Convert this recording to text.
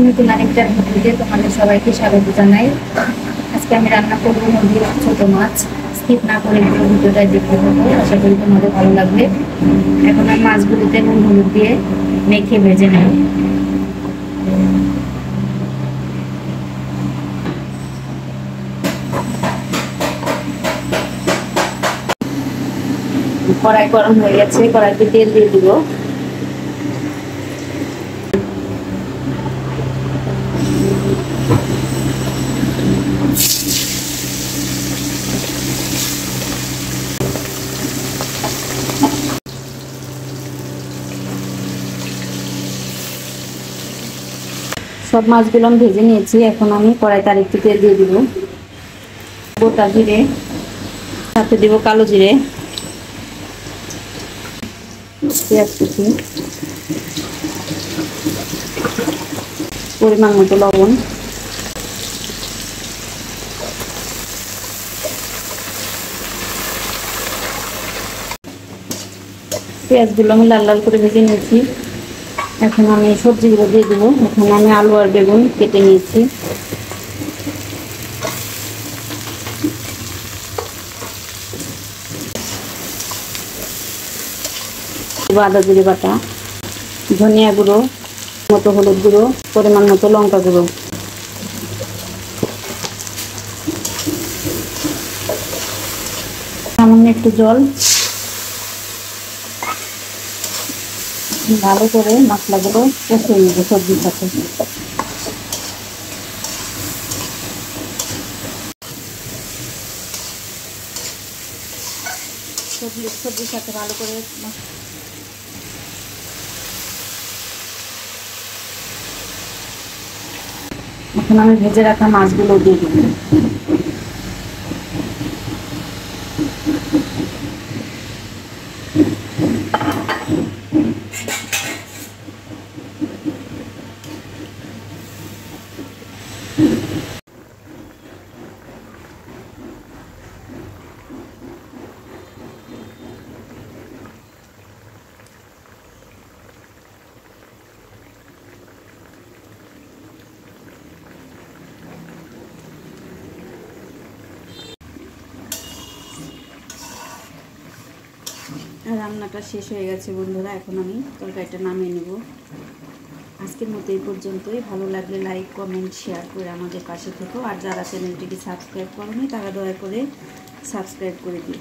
নতুন আরেকটা ভিডিওতে তোমাদের সবাইকে স্বাগত জানাই। আজকে আমি রান্না করবো নদীর ছোট মাছ। স্কিপ না করে পুরো ভিডিওটা দেখতে থাকবো, আশা করি তোমাদের ভালো লাগবে। এখন আমি মাছগুলিতে নুন হলুদ দিয়ে মেখে ভেজে নেব। কড়াই গরম হয়ে গেছে, কড়াইতে তেল দিয়ে দিব। সব মাছগুলো আমি ভেজে নিয়েছি। এখন আমি কড়াইতে আরেকটু তেল দিয়ে দিব। গোটা জিরে, সাথে দিব কালো জিরে, পেঁয়াজ কুচি, পরিমাণ মতো লবণ, পেঁয়াজগুলো আমি লাল লাল করে ভেজে নিয়েছি। এখন আমি সবজিগুলো দিয়ে দেবো। এখানে আমি আলু আর বেগুন কেটে নিয়েছি। আদা জিরে বাটা, ধনিয়া গুঁড়ো, মতো হলুদ গুঁড়ো, পরিমাণ মতো লঙ্কা গুঁড়ো, সামান্য একটু জল। ভালো করে মশলাগুলো কষিয়ে নেব সবজির সাথে। সবজির সাথে ভালো করে এখন আমি ভেজে রাখা মাছগুলো দিয়ে দেব। রান্নাটা শেষ হয়ে গেছে বন্ধুরা। এখন আমি তরকারিটা নামিয়ে নেব। আজকের মতো এই পর্যন্তই। ভালো লাগলে লাইক কমেন্ট শেয়ার করে আমাদের পাশে থেকো। আর যারা চ্যানেলটিকে সাবস্ক্রাইব করেনি তারা দয়া করে সাবস্ক্রাইব করে দিও।